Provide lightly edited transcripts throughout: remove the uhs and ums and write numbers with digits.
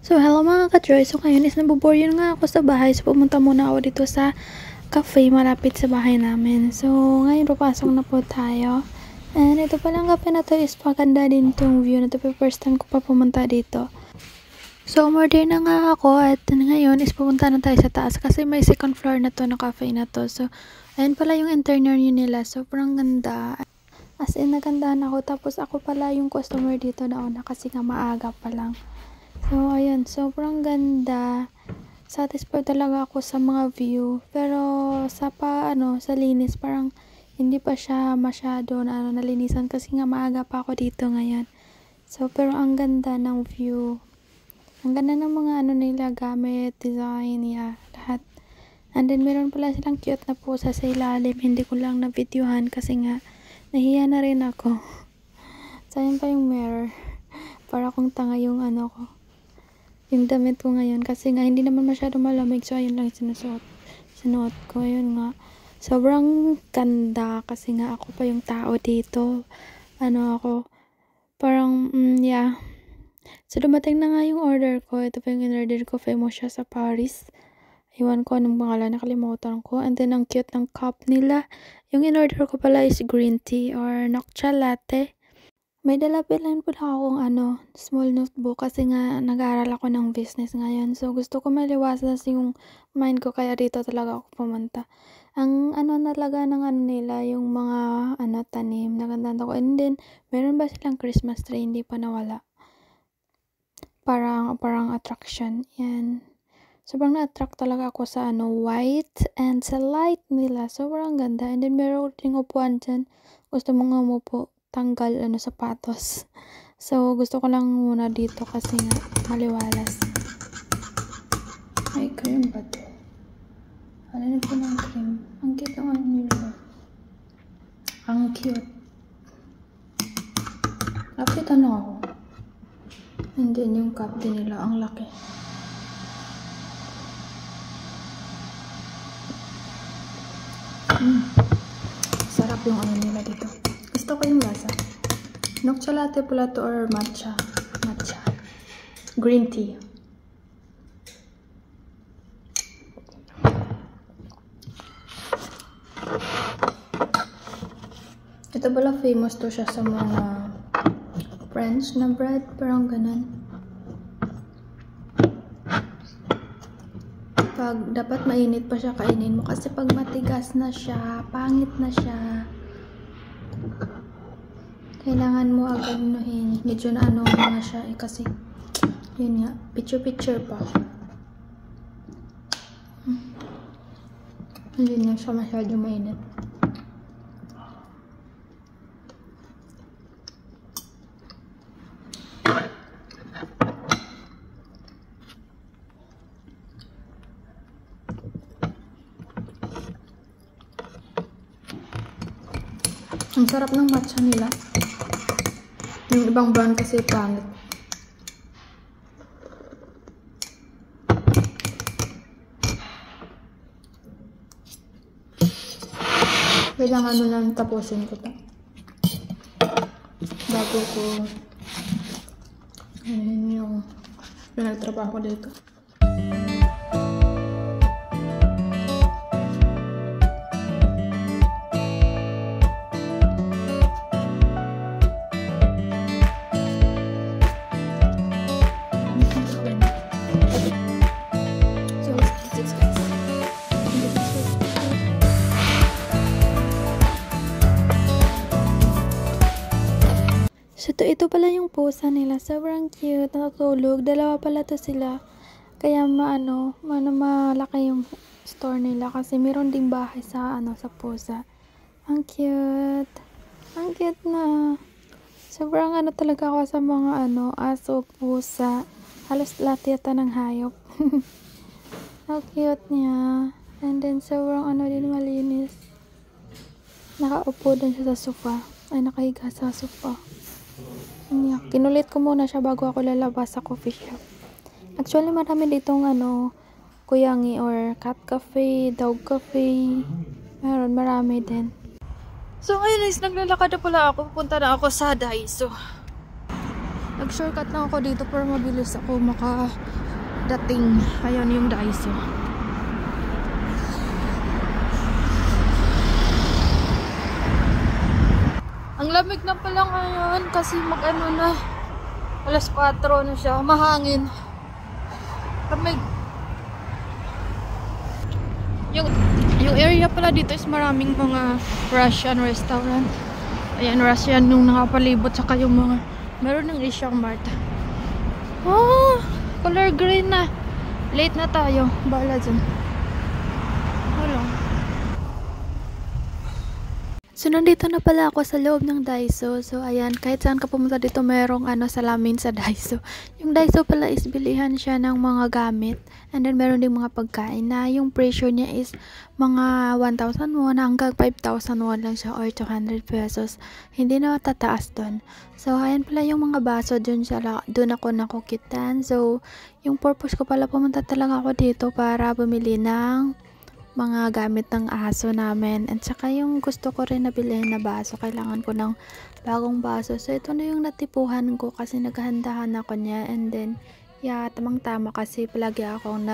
So, hello mga ka-Joy. So, ngayon is nabuboryo nga ako sa bahay. So, pumunta muna ako dito sa cafe malapit sa bahay namin. So, ngayon papasok na po tayo. And ito palang cafe na to is maganda din itong view na to. First time ko pa pumunta dito. So, umorder na nga ako at ngayon is pupunta na tayo sa taas kasi may second floor na to na cafe na to. So, ayun pala yung interior nila. Sobrang ganda. As in, nagandahan ako. Tapos ako pala yung customer dito na una kasi nga maaga pa lang. So, ayan, sobrang ganda. Satisfied talaga ako sa mga view. Pero, sa linis, parang hindi pa siya masyado nalinisan kasi nga maaga pa ako dito ngayon. So, pero ang ganda ng view. Ang ganda ng mga nila, gamit, design, lahat. And then, meron pala silang cute na pusa sa ilalim. Hindi ko lang na-videohan kasi nga, nahiya na rin ako. Sayang pa yung mirror. Para akong tanga yung ko. Yung damit ko ngayon kasi nga hindi naman masyado malamig, so ayun lang sinuot ko. Ayun nga, sobrang ganda kasi nga ako pa yung tao dito. Ako parang so dumating na nga yung order ko. Ito pa yung in-order ko, famous siya sa Paris. Iwan ko anong pangalan, nakalimutan ko. And then ang cute ng cup nila. Yung in-order ko pala is green tea or matcha latte. May dala-bilan po akong small notebook kasi nga nag-aaral ako ng business ngayon. So, gusto ko maliwasas yung mind ko kaya dito talaga ako pumunta. Ang talaga ng nila, yung mga tanim, nagandaan ako. And then, meron ba silang Christmas tree? Hindi pa nawala. Parang attraction. Yan. Sobrang na-attract talaga ako sa white and sa light nila. Sobrang ganda. And then, meron ding upuan dyan. Gusto mong umupo. Tanggal sapatos. So, gusto ko lang muna dito kasi nga maliwalas. Ay, cream ba ito? Ano po ng cream? Ang cute ang nila. Ang cute. Lapit ako. And then yung cup din nila, ang laki. Sarap yung nila dito. Gusto ko yung lasa. Matcha latte pala to or matcha. Green tea. Ito pala famous to siya sa mga French na bread. Parang ganun. Dapat mainit pa siya kainin mo kasi pag matigas na siya, pangit na siya. Kailangan mo agad medyo na nga siya kasi yun nga, picture pa. Hindi na siya masyado mainit. Ang sarap ng matcha nila. Yung ibang brand kasi pangit. Kailangan lang tapusin ko ito. Bago ko yung pinagtrabaho dito. So, ito pala yung pusa nila. Sobrang cute. Natutulog. Dalawa pala to sila. Kaya malaki yung store nila. Kasi meron ding bahay sa pusa. Ang cute. Ang cute na. Sobrang talaga ako sa mga aso, pusa. Halos lahat yata ng hayop. Ang cute niya. And then sobrang din malinis. Nakaupo din siya sa sofa. Ay, nakahiga sa sofa. Kinulit ko muna siya bago ako lalabas sa coffee shop. Actually, marami ditong kuyangi or cat cafe, dog cafe. Marami din. So, ngayon guys, naglalakad na pala ako. Pupunta na ako sa Daiso. Nag-shortcut lang ako dito para mabilis ako makadating. Ayan yung Daiso. Ang lamig na pala ngayon kasi mag-ano na. Alas 4 na siya. Mahangin. Lamig. Yung area pala dito is maraming mga Russian restaurant. Ayan, Russian yung nakapalibot. Saka yung mga meron ng Asian Mart. Oh, color green na. Late na tayo. Bahala dyan. Wala. So, nandito na pala ako sa loob ng Daiso. So, ayan, kahit saan ka pumunta dito, merong salamin sa Daiso. Yung Daiso pala is bilihan siya ng mga gamit. And then, meron ding mga pagkain na yung presyo niya is mga 1,000 won hanggang 5,000 won lang siya or 200 pesos. Hindi na tataas doon. So, ayan pala yung mga baso doon ako nakukitan. So, yung purpose ko pala pumunta talaga ako dito para bumili ng mga gamit ng aso namin. At saka yung gusto ko rin nabilhin na baso. Kailangan ko ng bagong baso. So, ito na yung natipuhan ko kasi naghahandahan ako niya. And then, yeah, tamang-tama kasi palagi akong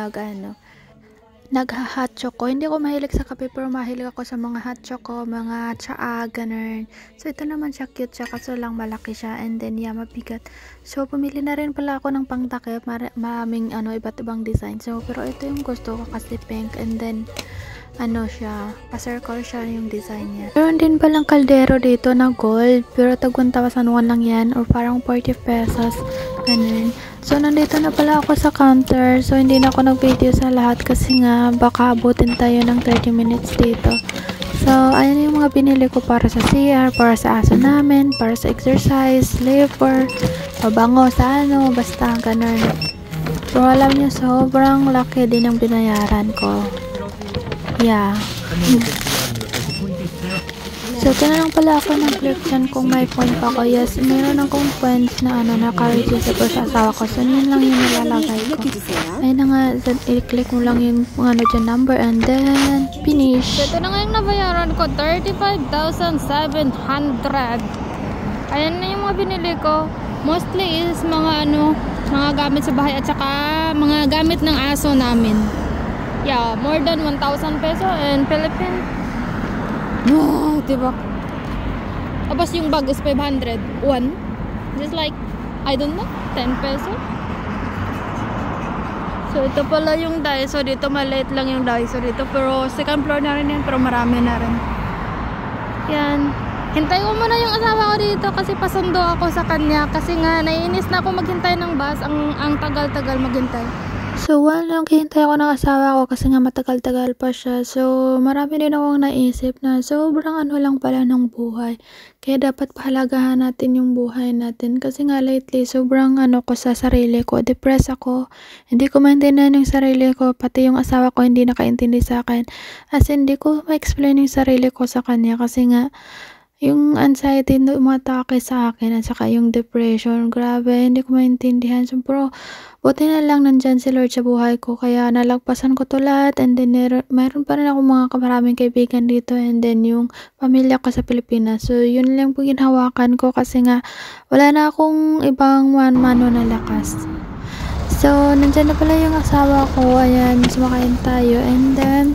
nagha-hot choco. Hindi ako mahilig sa kape pero mahilig ako sa mga hot choco, mga tsaa, ganun. So, ito naman siya cute siya kaso lang malaki siya. And then, yeah, mabigat. So, pumili na rin pala ako ng pangtakip. Maraming iba't ibang design. So, pero ito yung gusto ko kasi pink. And then, siya, pa-circle siya yung design niya. Meron din palang kaldero dito na gold. Pero tag 1,000 won lang yan. Or parang 40 pesos. Ganun. So, nandito na pala ako sa counter. So, hindi na ako nag-video sa lahat kasi nga baka abutin tayo ng 30 minutes dito. So, ayan yung mga binili ko para sa CR, para sa aso namin, para sa exercise, sleeper, pabango sa basta ganun. So, alam niyo, sobrang laki din ang binayaran ko. Yeah. So, tinanong pala ako ng clerk dyan kung may point pa ako. Yes, meron akong points na naka-register sa asawa ko. So, yun lang yung nilalagay ko. Ayun na nga, i-click mo lang yung dyan number and then finish. So, ito na nga yung nabayaran ko. 35,700. Ayan na yung mga binili ko. Mostly is mga mga gamit sa bahay at saka mga gamit ng aso namin. Yeah, more than 1,000 peso in Philippines. No, diba? Tapos yung bag is 500. One. Just like, I don't know, 10 peso. So, ito pala yung Daiso dito. Maliit lang yung Daiso dito. Pero, second floor na rin yan. Pero marami na rin. Yan. Hintay ko muna yung asawa ko dito kasi pasundo ako sa kanya. Kasi nga, naiinis na ako maghintay ng bus. Ang tagal-tagal maghintay. So, walang hintay ako ng asawa ko kasi nga matagal-tagal pa siya. So, marami din akong naisip na sobrang lang pala ng buhay. Kaya dapat pahalagahan natin yung buhay natin. Kasi nga lately, sobrang ko sa sarili ko. Depressed ako. Hindi ko maintindihan yung sarili ko. Pati yung asawa ko hindi nakaintindi sa akin. As in, hindi ko ma-explain yung sarili ko sa kanya. Kasi nga, yung anxiety na umatake sa akin at saka yung depression, grabe, hindi ko maintindihan. So, pero, buti na lang nandyan si Lord sa buhay ko, kaya nalagpasan ko to lahat, and then mayroon pa rin ako mga maraming kaibigan dito, and then yung pamilya ko sa Pilipinas. So, yun lang po ginahawakan ko kasi nga, wala na akong ibang mano na lakas. So, nandyan na pala yung asawa ko, ayan, sumakain tayo, and then,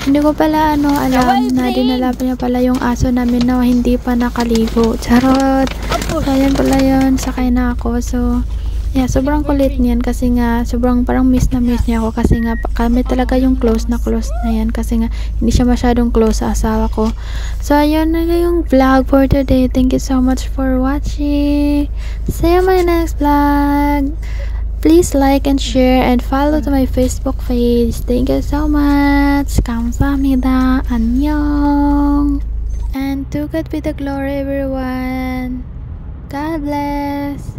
hindi ko pala alam na dinala niya pala yung aso namin na hindi pa nakaligo. Charot! So, ayan pala yun. Sakay na ako. So, yeah, sobrang kulit niyan kasi nga, sobrang parang miss na miss niya ako kasi nga, kami talaga yung close na yan kasi nga, hindi siya masyadong close sa asawa ko. So, ayun na yung vlog for today. Thank you so much for watching. See you in my next vlog. Please like and share and follow to my Facebook page. Thank you so much. 감사합니다. 안녕. And to God be the glory, everyone. God bless.